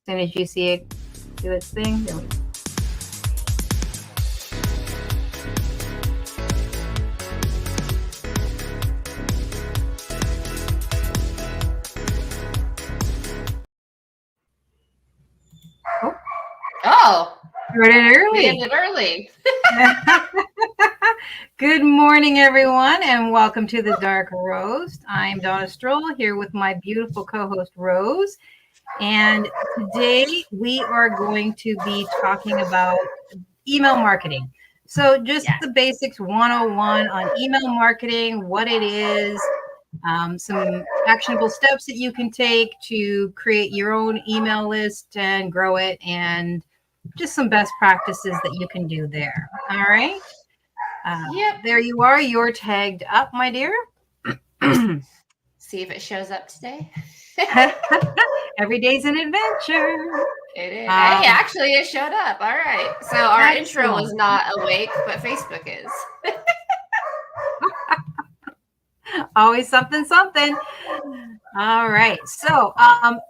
soon as you see it do its thing. There we go. Oh, Started early. We ended early. Good morning, everyone, and welcome to the Dark Roast. I'm Donna Stroll here with my beautiful co-host Rose, and today we are going to be talking about email marketing. So just the basics 101 on email marketing, what it is, some actionable steps that you can take to create your own email list and grow it, and just some best practices that you can do there. All right. There you are. You're tagged up, my dear. See if it shows up today. Every day's an adventure. It is. Hey, actually, it showed up. All right. So our intro was not awake, but Facebook is. Always something. All right. So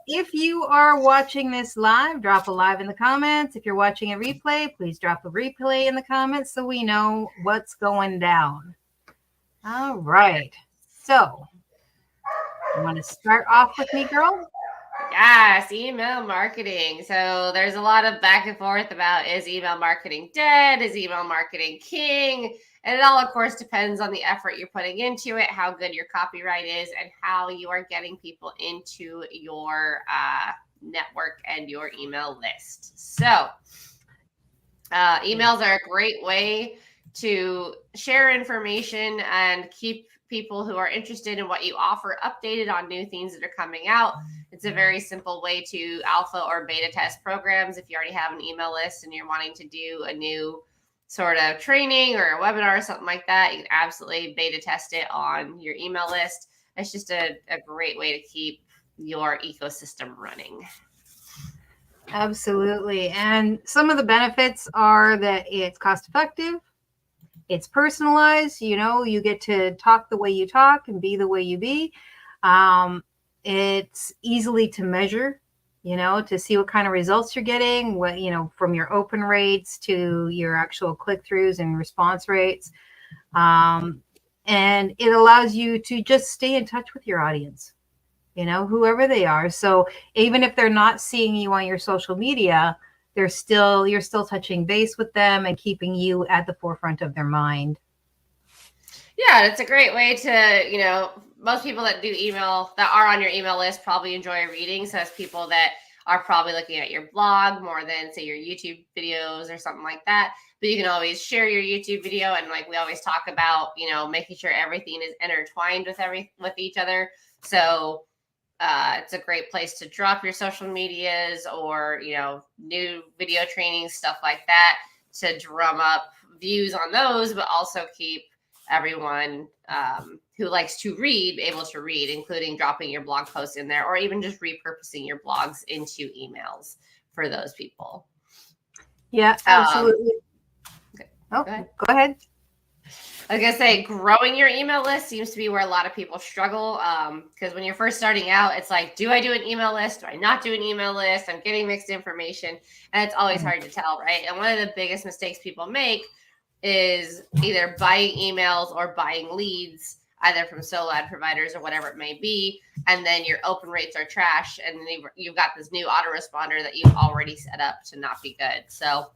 if you are watching this live, drop a live in the comments. If you're watching a replay, please drop a replay in the comments so we know what's going down. All right. So you want to start off with me, girl? Yes, email marketing. So there's a lot of back and forth about, is email marketing dead? Is email marketing king? And it all, of course, depends on the effort you're putting into it, how good your copyright is, and how you are getting people into your network and your email list. So emails are a great way to share information and keep people who are interested in what you offer updated on new things that are coming out. It's a very simple way to alpha or beta test programs. If you already have an email list and you're wanting to do a new sort of training or a webinar or something like that, you can absolutely beta test it on your email list. It's just a great way to keep your ecosystem running. Absolutely. And some of the benefits are that it's cost effective. It's personalized, you get to talk the way you talk and be the way you be. It's easily to measure, to see what kind of results you're getting, what, from your open rates to your actual click-throughs and response rates. And it allows you to just stay in touch with your audience, whoever they are. So even if they're not seeing you on your social media, you're still touching base with them and keeping you at the forefront of their mind. Yeah, it's a great way to, most people that do email, that are on your email list, probably enjoy reading. So it's people that are probably looking at your blog more than, say, your YouTube videos or something like that. But you can always share your YouTube video. And like we always talk about, making sure everything is intertwined with each other. So it's a great place to drop your social medias or, new video trainings, stuff like that, to drum up views on those, but also keep everyone who likes to read able to read, including dropping your blog posts in there or even just repurposing your blogs into emails for those people. Yeah, absolutely. Go ahead. I was going to say, growing your email list seems to be where a lot of people struggle, because when you're first starting out, it's like, do I do an email list? Do I not do an email list? I'm getting mixed information, and it's always hard to tell, right? And one of the biggest mistakes people make is either buying emails or buying leads, either from solo ad providers or whatever it may be, and then your open rates are trash, and you've got this new autoresponder that you've already set up to not be good. So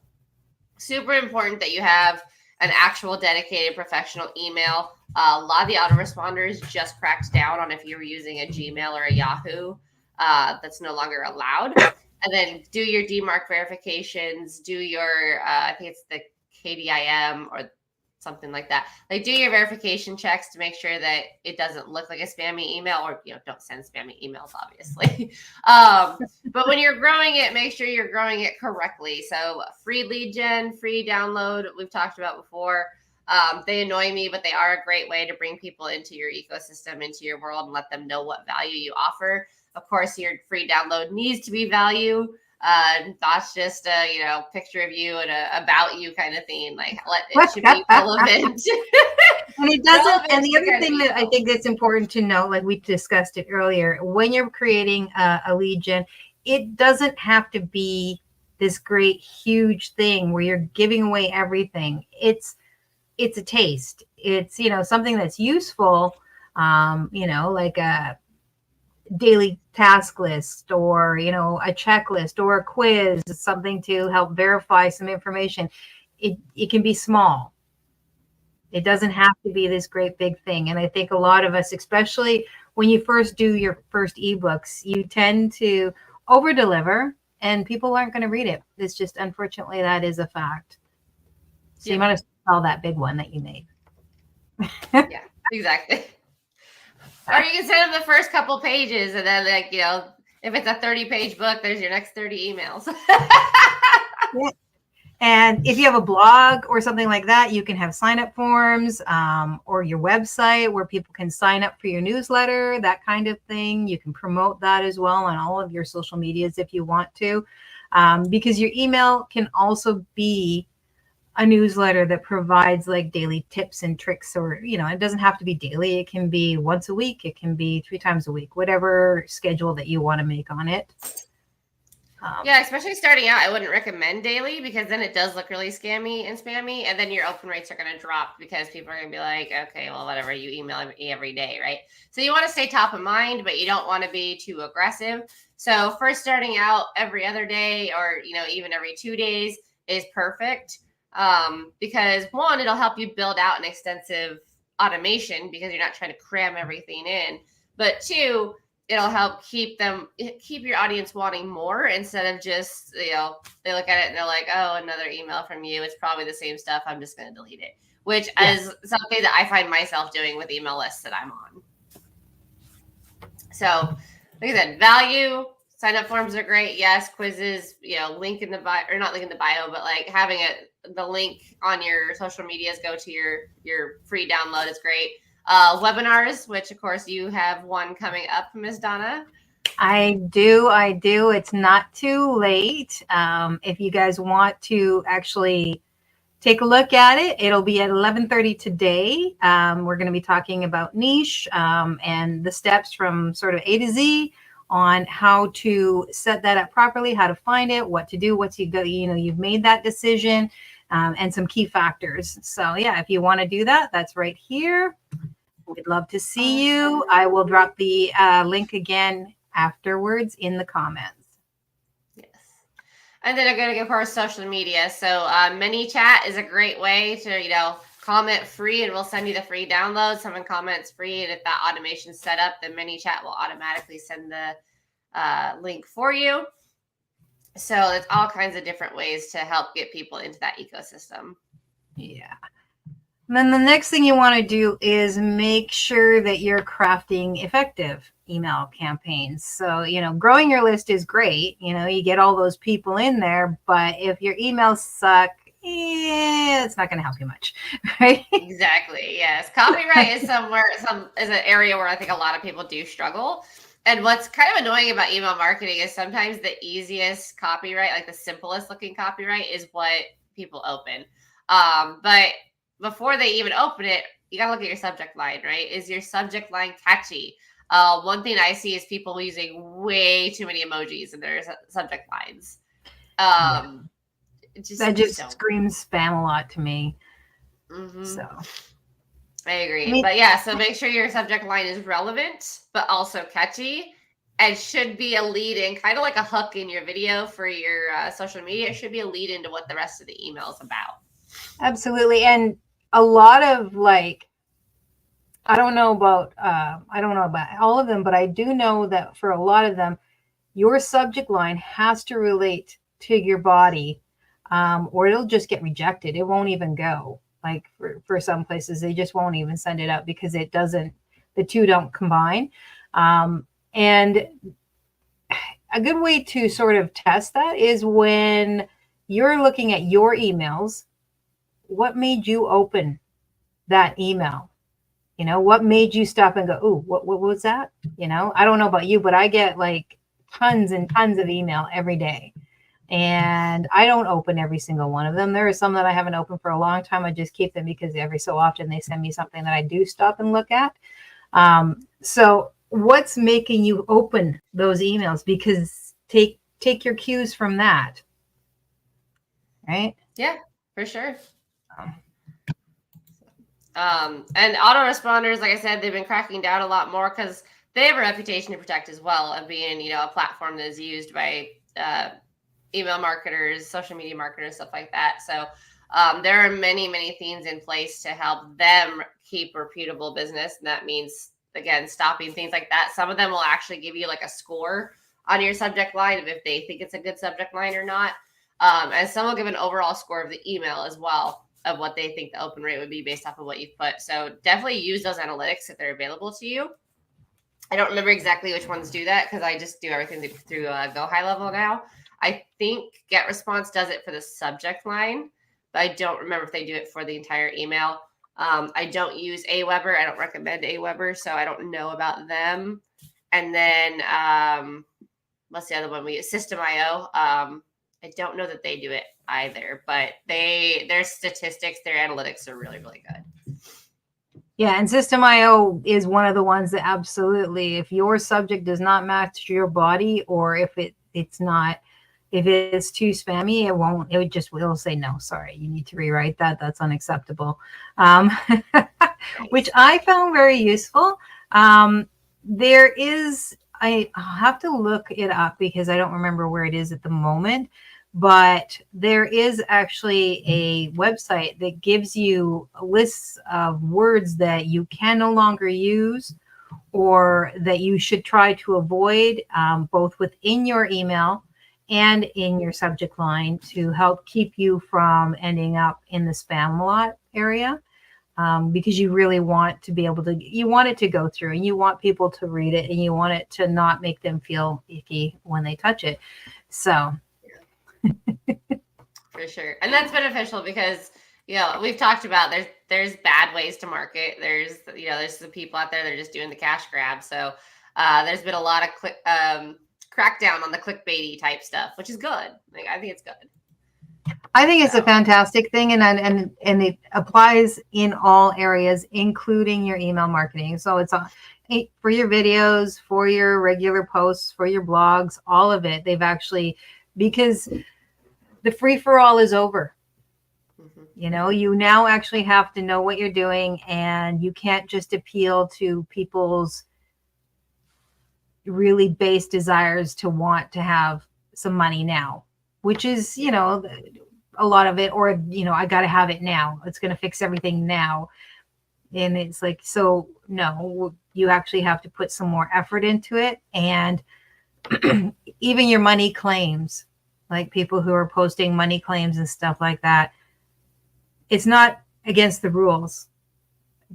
super important that you have an actual dedicated professional email. A lot of the autoresponders just cracked down on if you were using a Gmail or a Yahoo. That's no longer allowed. And then do your DMARC verifications, do your, I think it's the KDIM or something like that. Like, do your verification checks to make sure that it doesn't look like a spammy email, or, don't send spammy emails, obviously. But when you're growing it, make sure you're growing it correctly. So free lead gen, free download, we've talked about before. They annoy me, but they are a great way to bring people into your ecosystem, into your world, and let them know what value you offer. Of course, your free download needs to be value. Not just a picture of you and a about you kind of thing. Like, it should be relevant. And it doesn't. And the other thing that I think that's important to know, like we discussed it earlier, when you're creating a lead gen, it doesn't have to be this great, huge thing where you're giving away everything. It's a taste. It's, something that's useful, like a daily task list, or, a checklist or a quiz, something to help verify some information. It can be small. It doesn't have to be this great big thing. And I think a lot of us, especially when you first do your first ebooks, you tend to over deliver and people aren't going to read it. It's just, unfortunately, that is a fact. So you might as well sell that big one that you made. Yeah, exactly. Or you can send them the first couple pages, and then, like, if it's a 30-page book, there's your next 30 emails. Yeah. And if you have a blog or something like that, you can have sign-up forms, or your website where people can sign up for your newsletter, that kind of thing. You can promote that as well on all of your social medias if you want to, because your email can also be a newsletter that provides like daily tips and tricks, or, it doesn't have to be daily. It can be once a week. It can be 3 times a week, whatever schedule that you want to make on it. Yeah, especially starting out, I wouldn't recommend daily, because then it does look really scammy and spammy, and then your open rates are going to drop because people are going to be like, okay, well, whatever, you email me every day, right? So you want to stay top of mind, but you don't want to be too aggressive. So first starting out every other day, or, even every 2 days is perfect, because one, it'll help you build out an extensive automation because you're not trying to cram everything in. But two, it'll help keep your audience wanting more, instead of just, they look at it and they're like, oh, another email from you. It's probably the same stuff. I'm just going to delete it, which is something that I find myself doing with email lists that I'm on. So like I said, value, sign-up forms are great. Yes, quizzes, link in the bio, or not link in the bio, but like having the link on your social medias go to your free download is great. Webinars, which of course you have one coming up, Ms. Donna. I do. It's not too late. If you guys want to actually take a look at it, it'll be at 11:30 today. We're going to be talking about niche, and the steps from sort of A to Z on how to set that up properly, how to find it, what to do once you go, you've made that decision, and some key factors. So yeah, if you want to do that, that's right here. We'd love to see you. I will drop the link again afterwards in the comments. Yes. And then I'm going to go for our social media. So ManyChat is a great way to, comment free, and we'll send you the free download. Someone comments free, and if that automation's set up, then ManyChat will automatically send the link for you. So there's all kinds of different ways to help get people into that ecosystem. Yeah. And then the next thing you want to do is make sure that you're crafting effective email campaigns. So, growing your list is great. You get all those people in there, but if your emails suck, it's not going to help you much, right? Exactly. Yes. Copyright is is an area where I think a lot of people do struggle. And what's kind of annoying about email marketing is sometimes the easiest copyright, like the simplest looking copyright, is what people open. But before they even open it, you gotta look at your subject line, right? Is your subject line catchy? One thing I see is people using way too many emojis in their subject lines. That just screams spam a lot to me. Mm-hmm. So I agree. But yeah, so make sure your subject line is relevant, but also catchy, and should be a lead in, kind of like a hook in your video for your social media. It should be a lead into what the rest of the email is about. Absolutely. And a lot of I don't know about all of them, but I do know that for a lot of them, your subject line has to relate to your body, or it'll just get rejected. It won't even go. Like for some places, they just won't even send it out because the two don't combine. And a good way to sort of test that is when you're looking at your emails, what made you open that email? What made you stop and go, ooh, what was that? I don't know about you, but I get like tons and tons of email every day. And I don't open every single one of them. There are some that I haven't opened for a long time. I just keep them because every so often they send me something that I do stop and look at. So what's making you open those emails? Because take your cues from that, right? Yeah, for sure. And autoresponders, like I said, they've been cracking down a lot more because they have a reputation to protect as well of being, a platform that is used by email marketers, social media marketers, stuff like that. So there are many, many things in place to help them keep reputable business. And that means, again, stopping things like that. Some of them will actually give you like a score on your subject line of if they think it's a good subject line or not. And some will give an overall score of the email as well of what they think the open rate would be based off of what you've put. So definitely use those analytics if they're available to you. I don't remember exactly which ones do that because I just do everything through Go High Level now. I think GetResponse does it for the subject line, but I don't remember if they do it for the entire email. I don't use Aweber. I don't recommend Aweber, so I don't know about them. And then what's the other one we use? System.io. I don't know that they do it either, but their statistics, their analytics are really, really good. Yeah, and System.io is one of the ones that absolutely, if your subject does not match your body, or if it's too spammy, it'll say no, sorry, you need to rewrite that. That's unacceptable. Which I found very useful. There is, I'll have to look it up because I don't remember where it is at the moment, but there is actually a website that gives you lists of words that you can no longer use or that you should try to avoid, both within your email and in your subject line, to help keep you from ending up in the spam lot area. Because you really want to be able to, you want it to go through and you want people to read it and you want it to not make them feel icky when they touch it. So. For sure. And that's beneficial because, we've talked about there's bad ways to market. There's the people out there that are just doing the cash grab. So there's been a lot of crackdown on the clickbaity type stuff, which is good. Like, I think it's good. I think it's a fantastic thing, and it applies in all areas, including your email marketing. So it's for your videos, for your regular posts, for your blogs, all of it. They've actually, because the free for all is over. Mm-hmm. You now actually have to know what you're doing, and you can't just appeal to people's really base desires to want to have some money now, which is, a lot of it, or, I got to have it now. It's going to fix everything now. And it's like, so no, you actually have to put some more effort into it. And even your money claims, like people who are posting money claims and stuff like that, it's not against the rules,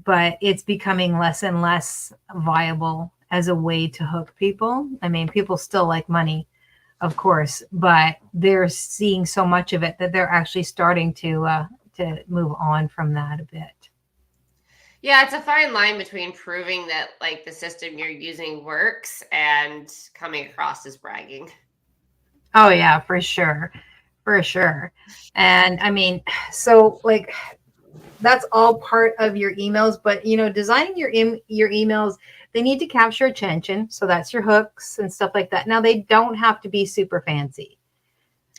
but it's becoming less and less viable as a way to hook people. I mean, people still like money, of course, but they're seeing so much of it that they're actually starting to move on from that a bit. Yeah, it's a fine line between proving that like the system you're using works and coming across as bragging. Oh yeah, for sure. For sure. And I mean, so like that's all part of your emails, but designing your emails, they need to capture attention. So that's your hooks and stuff like that. Now they don't have to be super fancy.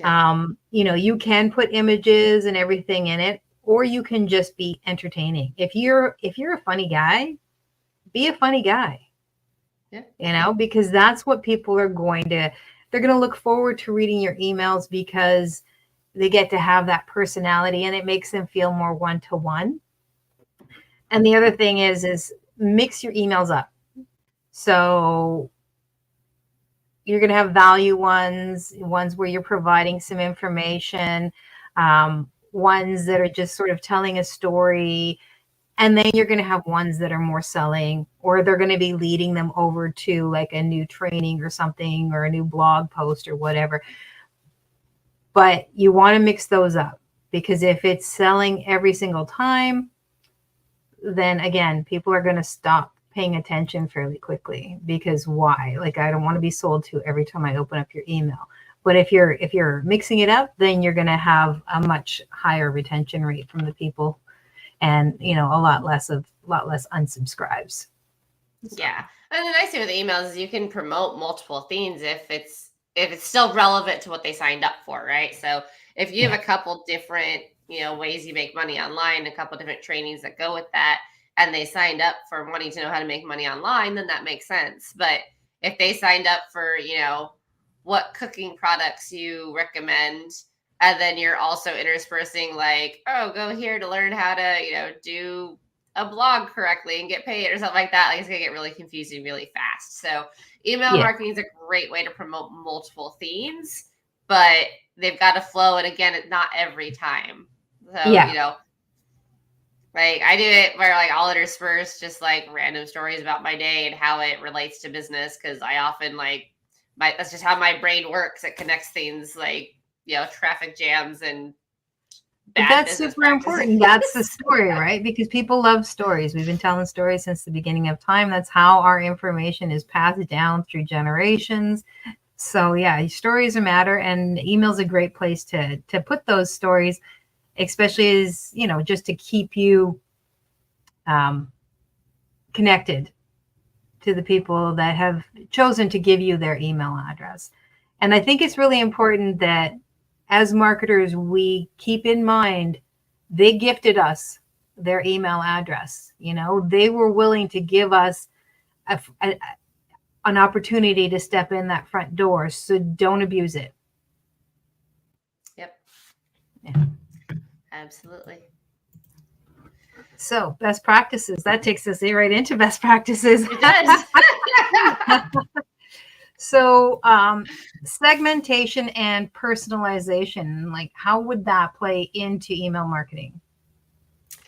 Yeah. You can put images and everything in it, or you can just be entertaining. If you're a funny guy, be a funny guy. Yeah. Because that's what people are they're going to look forward to reading your emails because they get to have that personality and it makes them feel more one-to-one. And the other thing is mix your emails up. So you're going to have value ones where you're providing some information, ones that are just sort of telling a story. And then you're going to have ones that are more selling, or they're going to be leading them over to like a new training or something, or a new blog post or whatever. But you want to mix those up, because if it's selling every single time, then again, people are going to stop paying attention fairly quickly, because why? Like, I don't want to be sold to every time I open up your email. But if you're mixing it up, then you're going to have a much higher retention rate from the people, and a lot less unsubscribes. Yeah. And the nice thing with emails is you can promote multiple things if it's if it's still relevant to what they signed up for, right? So if you have a couple different, ways you make money online, a couple different trainings that go with that, and they signed up for wanting to know how to make money online, then that makes sense. But if they signed up for, what cooking products you recommend, and then you're also interspersing like, oh, go here to learn how to, do a blog correctly and get paid or something like that, like it's gonna get really confusing really fast. So email marketing is a great way to promote multiple themes, but they've got to flow. And again, it's not every time. So, like I do it where like I'll intersperse just like random stories about my day and how it relates to business. Cause I often that's just how my brain works. It connects things like, traffic jams and but that's super important. That's the story, right? Because people love stories. We've been telling stories since the beginning of time. That's how our information is passed down through generations. So yeah, stories matter, and email's a great place to put those stories, especially as, just to keep you connected to the people that have chosen to give you their email address. And I think it's really important that as marketers, we keep in mind they gifted us their email address. They were willing to give us an opportunity to step in that front door. So don't abuse it. Yep. Yeah. Absolutely. So best practices, that takes us right into best practices. It does. So segmentation and personalization, like how would that play into email marketing?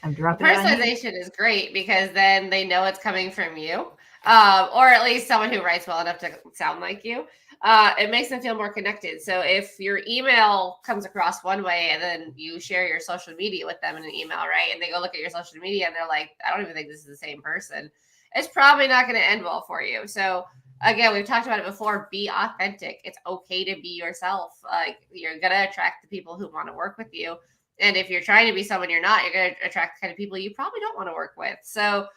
I'm dropping personalization is great because then they know it's coming from you, or at least someone who writes well enough to sound like you. It makes them feel more connected. So if your email comes across one way and then you share your social media with them in an email, right? And they go look at your social media and they're like, I don't even think this is the same person. It's probably not going to end well for you. So again, we've talked about it before. Be authentic. It's okay to be yourself. Like you're going to attract the people who want to work with you. And if you're trying to be someone you're not, you're going to attract the kind of people you probably don't want to work with. So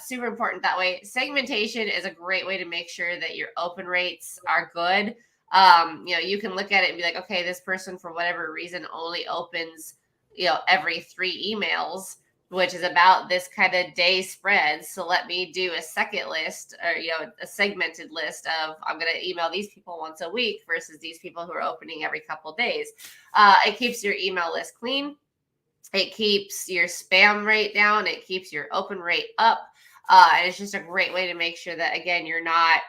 super important that way. Segmentation is a great way to make sure that your open rates are good. You can look at it and be like, okay, this person for whatever reason only opens, every 3 emails, which is about this kind of day spread. So let me do a second list or, a segmented list of I'm going to email these people once a week versus these people who are opening every couple of days. It keeps your email list clean. It keeps your spam rate down. It keeps your open rate up. And it's just a great way to make sure that, again, you're not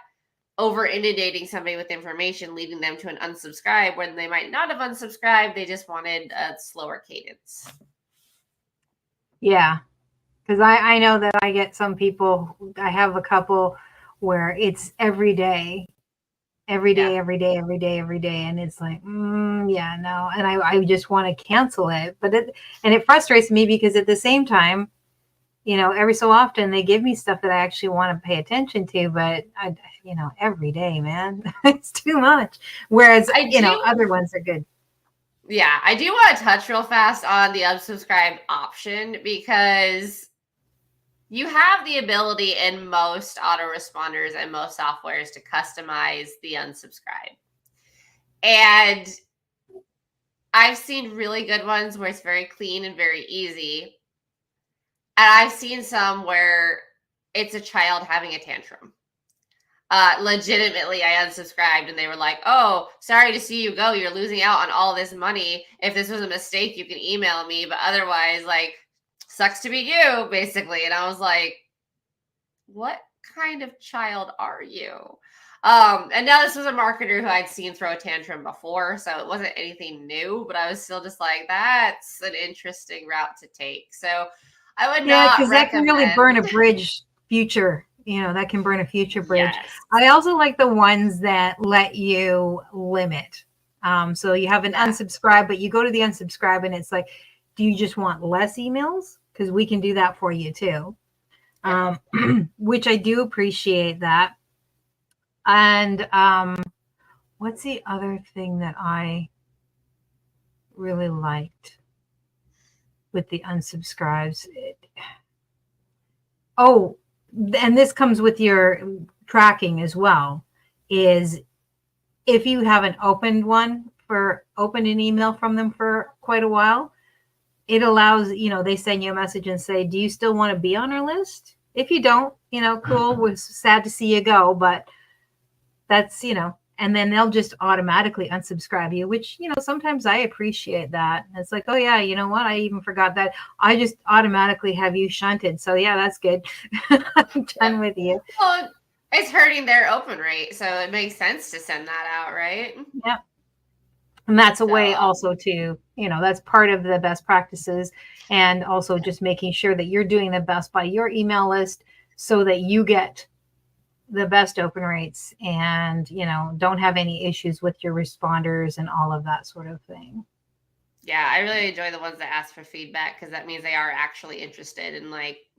over inundating somebody with information, leading them to an unsubscribe when they might not have unsubscribed. They just wanted a slower cadence. Yeah, because I know that I get some people, I have a couple where it's every day. And it's like, yeah, no. And I just want to cancel it. But it frustrates me because at the same time, every so often they give me stuff that I actually want to pay attention to, but every day, man, it's too much. Whereas, other ones are good. Yeah, I do want to touch real fast on the unsubscribe option because you have the ability in most autoresponders and most softwares to customize the unsubscribe. And I've seen really good ones where it's very clean and very easy. And I've seen some where it's a child having a tantrum. Legitimately, I unsubscribed and they were like, oh, sorry to see you go. You're losing out on all this money. If this was a mistake, you can email me. But otherwise, like, sucks to be you, basically. And I was like, what kind of child are you? And now this was a marketer who I'd seen throw a tantrum before, so it wasn't anything new, but I was still just like, that's an interesting route to take. So I would not recommend. That can really burn a bridge future. That can burn a future bridge. Yes. I also like the ones that let you limit. So you have an unsubscribe, but you go to the unsubscribe and it's like, do you just want less emails? Because we can do that for you too. Which I do appreciate that. And what's the other thing that I really liked with the unsubscribes? And this comes with your tracking as well, is if you haven't opened an email from them for quite a while, it allows, they send you a message and say, do you still want to be on our list? If you don't, cool, we're sad to see you go, but that's, and then they'll just automatically unsubscribe you, which, sometimes I appreciate that. It's like, oh yeah, you know what? I even forgot that. I just automatically have you shunted. So yeah, that's good. I'm done with you. Well, it's hurting their open rate, so it makes sense to send that out, right? Yep. And that's a So, way also to, that's part of the best practices. And also just making sure that you're doing the best by your email list so that you get the best open rates and, don't have any issues with your responders and all of that sort of thing. yeah, I really enjoy the ones that ask for feedback because that means they are actually interested in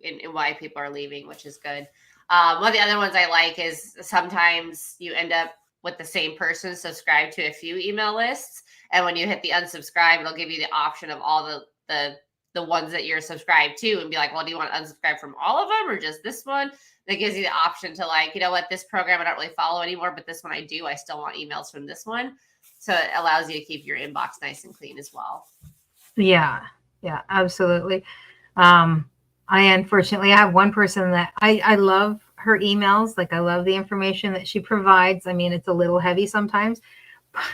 in why people are leaving, which is good. One of the other ones I like is sometimes you end up with the same person subscribed to a few email lists, and when you hit the unsubscribe, it'll give you the option of all the ones that you're subscribed to, and be like, well, do you want to unsubscribe from all of them or just this one? That gives you the option to you know what, this program I don't really follow anymore, but this one I do. I still want emails from this one. So it allows you to keep your inbox nice and clean as well. Yeah, absolutely. I unfortunately I have one person that I love her emails. Like I love the information that she provides. I mean, it's a little heavy sometimes,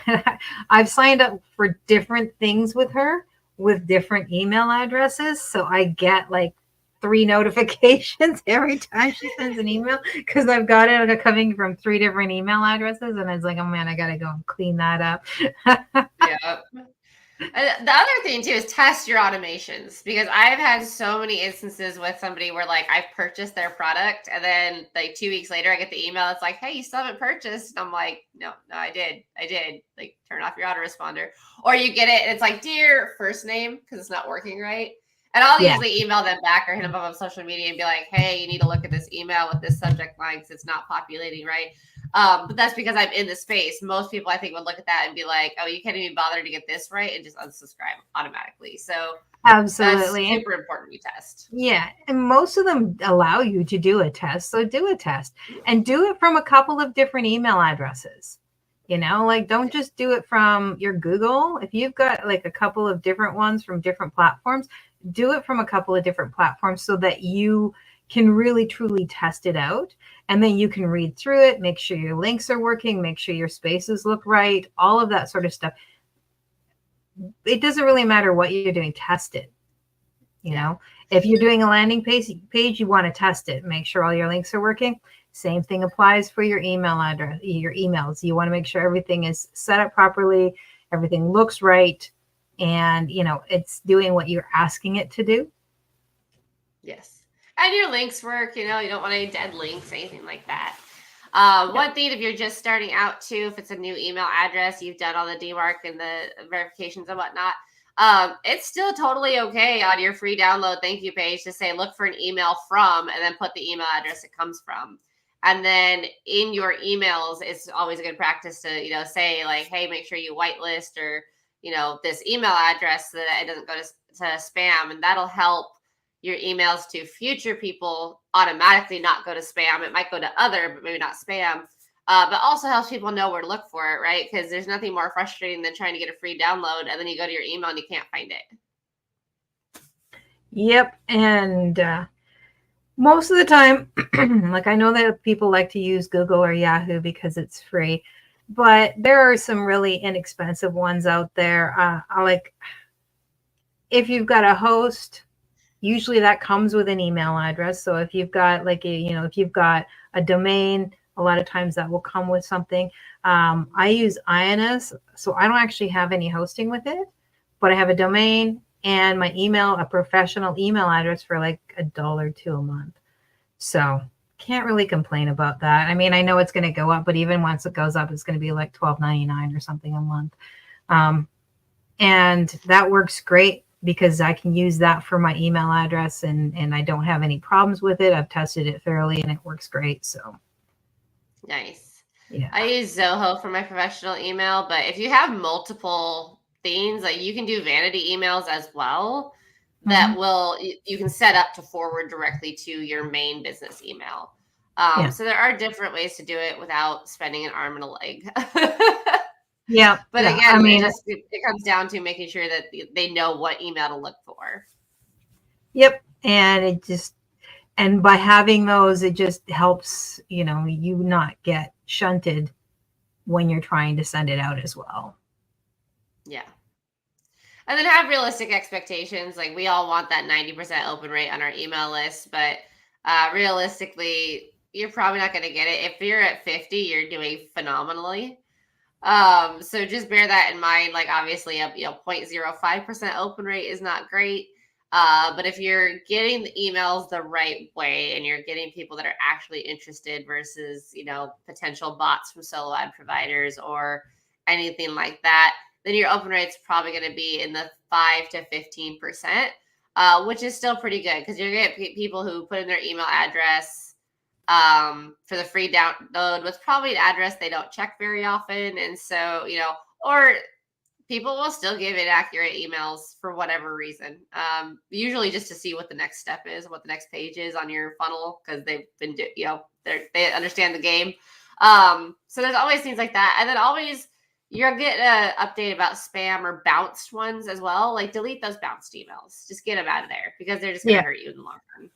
but I've signed up for different things with her with different email addresses. So I get like 3 notifications every time she sends an email because I've got it coming from 3 different email addresses. And it's like, oh man, I got to go and clean that up. Yeah. The other thing too is test your automations, because I've had so many instances with somebody where I've purchased their product and then 2 weeks later I get the email. It's like, hey, you still haven't purchased. And I'm like, no, I did. Turn off your autoresponder. Or you get it and it's like, dear first name, because it's not working right. And I'll usually email them back or hit them up on social media and be like, hey, you need to look at this email with this subject line because it's not populating right. But that's because I'm in the space. Most people, I think, would look at that and be like, oh, you can't even bother to get this right, and just unsubscribe automatically. So Absolutely. that's super important to test. Yeah. And most of them allow you to do a test. So do a test and do it from a couple of different email addresses. Don't just do it from your Google. If you've got a couple of different ones from different platforms, do it from a couple of different platforms so that you can really truly test it out. And then you can read through it, make sure your links are working, make sure your spaces look right, all of that sort of stuff. It doesn't really matter what you're doing, test it. If you're doing a landing page, you want to test it, make sure all your links are working. Same thing applies for your email address, your emails. You want to make sure everything is set up properly, everything looks right, and it's doing what you're asking it to do. Yes. And your links work, you don't want any dead links, anything like that. One thing, if you're just starting out too, if it's a new email address, you've done all the DMARC and the verifications and whatnot, it's still totally okay on your free download thank you page to say, look for an email from, and then put the email address it comes from. And then in your emails, it's always a good practice to, say hey, make sure you whitelist or, this email address so that it doesn't go to spam. And that'll help your emails to future people automatically not go to spam. It might go to other, but maybe not spam. But also helps people know where to look for it, right? Because there's nothing more frustrating than trying to get a free download and then you go to your email and you can't find it. Yep. And most of the time, I know that people like to use Google or Yahoo because it's free, but there are some really inexpensive ones out there. If you've got a host, usually that comes with an email address. So if you've got if you've got a domain, a lot of times that will come with something. I use INS, so I don't actually have any hosting with it, but I have a domain and my email, a professional email address for $1 or $2 a month. So can't really complain about that. I mean, I know it's going to go up, but even once it goes up, it's going to be $12.99 or something a month. And that works great because I can use that for my email address and I don't have any problems with it. I've tested it thoroughly and it works great. So nice. Yeah. I use Zoho for my professional email, but if you have multiple things, you can do vanity emails as well that you can set up to forward directly to your main business email. Yeah. So there are different ways to do it without spending an arm and a leg. Yeah. But Yeah. I again, mean, it comes down to making sure that they know what email to look for. yep. And it just, and by having those, it just helps, you not get shunted when you're trying to send it out as well. Yeah. And then have realistic expectations. Like we all want that 90% open rate on our email list, but realistically, you're probably not going to get it. If you're at 50, you're doing phenomenally. So just bear that in mind. Like obviously, a 0.05% open rate is not great. But if you're getting the emails the right way and you're getting people that are actually interested versus, potential bots from solo ad providers or anything like that, then your open rate's probably going to be in the 5 to 15%, which is still pretty good because you're going to get people who put in their email address for the free download with probably an address they don't check very often. And so, or people will still give inaccurate emails for whatever reason. Usually just to see what the next step is, what the next page is on your funnel, because they've been, they understand the game. So there's always things like that. And then always you'll get an update about spam or bounced ones as well. Like delete those bounced emails. Just get them out of there because they're just going to hurt you in the long run.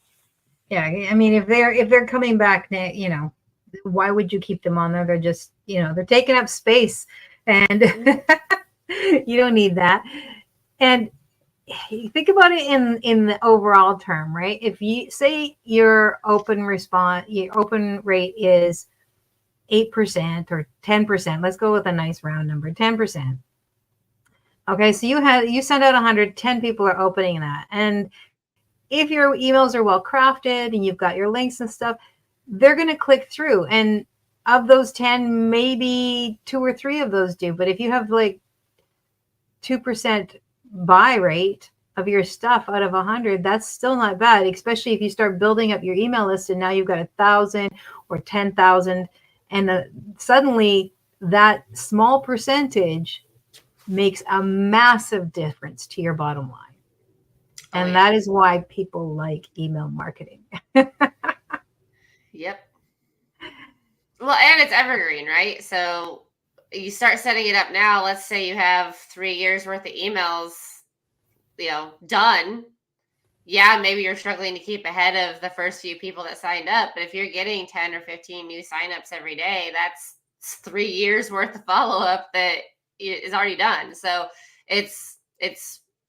Yeah. I mean, if they're coming back, why would you keep them on there? They're just, they're taking up space and you don't need that. And think about it in the overall term, right? If you say your open rate is 8% or 10%, let's go with a nice round number, 10%. Okay, so you send out 100, 10 people are opening that. And if your emails are well crafted and you've got your links and stuff, they're going to click through. And of those 10, maybe 2 or 3 of those do. But if you have like 2% buy rate of your stuff out of 100, that's still not bad, especially if you start building up your email list and now you've got 1,000 or 10,000. And suddenly that small percentage makes a massive difference to your bottom line. And that is why people like email marketing. Yep. Well, and it's evergreen, right? So you start setting it up now. Let's say you have 3 years worth of emails, done. Yeah, maybe you're struggling to keep ahead of the first few people that signed up. But if you're getting 10 or 15 new signups every day, that's 3 years worth of follow up that is already done. So it's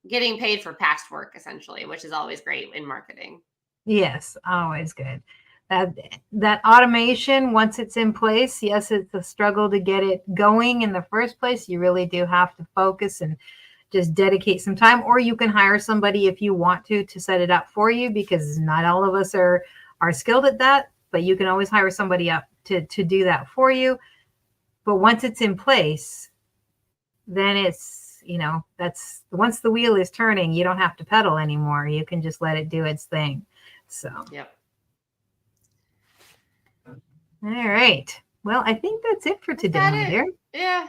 getting paid for past work essentially, which is always great in marketing. Yes, always good. That automation, once it's in place, yes, it's a struggle to get it going in the first place. You really do have to focus and just dedicate some time, or you can hire somebody if you want to set it up for you, because not all of us are skilled at that, but you can always hire somebody up to do that for you. But once it's in place, then it's, that's once the wheel is turning, you don't have to pedal anymore. You can just let it do its thing. So, yep. All right. Well, I think that's it for today, my dear. Yeah.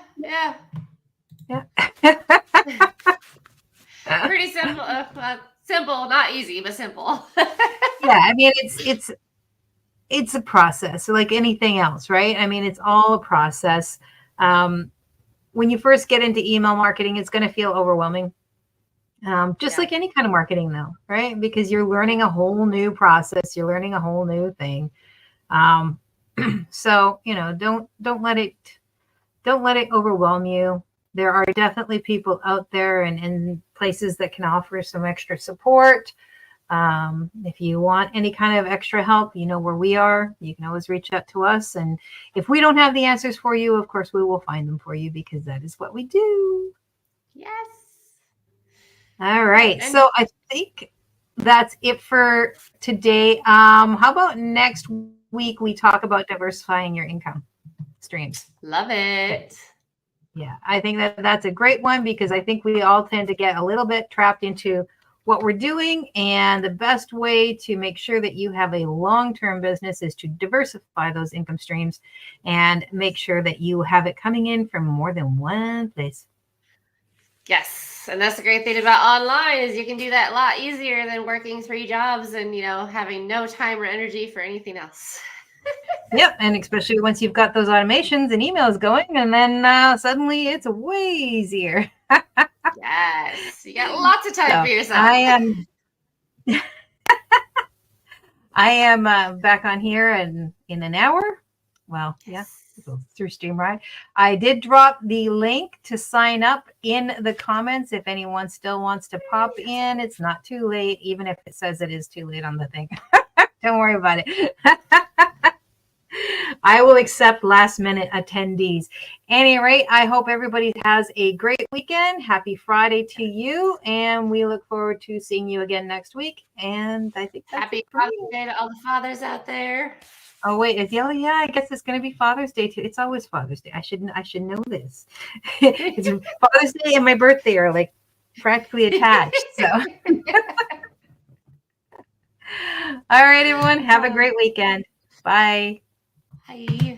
Pretty simple. Simple, not easy, but simple. Yeah, I mean, it's a process, like anything else, right? I mean, it's all a process. When you first get into email marketing, it's going to feel overwhelming. Just like any kind of marketing, though, right? Because you're learning a whole new process, you're learning a whole new thing. So don't let it overwhelm you. There are definitely people out there and places that can offer some extra support. If you want any kind of extra help, you know where we are. You can always reach out to us. And if we don't have the answers for you, of course, we will find them for you, because that is what we do. Yes. All right. So I think that's it for today. How about next week we talk about diversifying your income streams? Love it. Yeah, I think that's a great one, because I think we all tend to get a little bit trapped into what we're doing. And the best way to make sure that you have a long-term business is to diversify those income streams and make sure that you have it coming in from more than one place. Yes. And that's the great thing about online is you can do that a lot easier than working 3 jobs and, having no time or energy for anything else. Yep, and especially once you've got those automations and emails going, and then suddenly it's way easier. Yes, you got lots of time So for yourself. I am back on here in an hour. Well, yeah, Yes. through StreamRide. I did drop the link to sign up in the comments if anyone still wants to pop in. It's not too late, even if it says it is too late on the thing. Don't worry about it. I will accept last minute attendees. Any rate, I hope everybody has a great weekend. Happy Friday to you. And we look forward to seeing you again next week. And I think that's Happy it for Father's me. Day to all the fathers out there. Oh wait, yeah, I guess it's gonna be Father's Day too. It's always Father's Day. I should know this. It's Father's Day and my birthday are like practically attached. So all right, everyone, have a great weekend. Bye. Bye.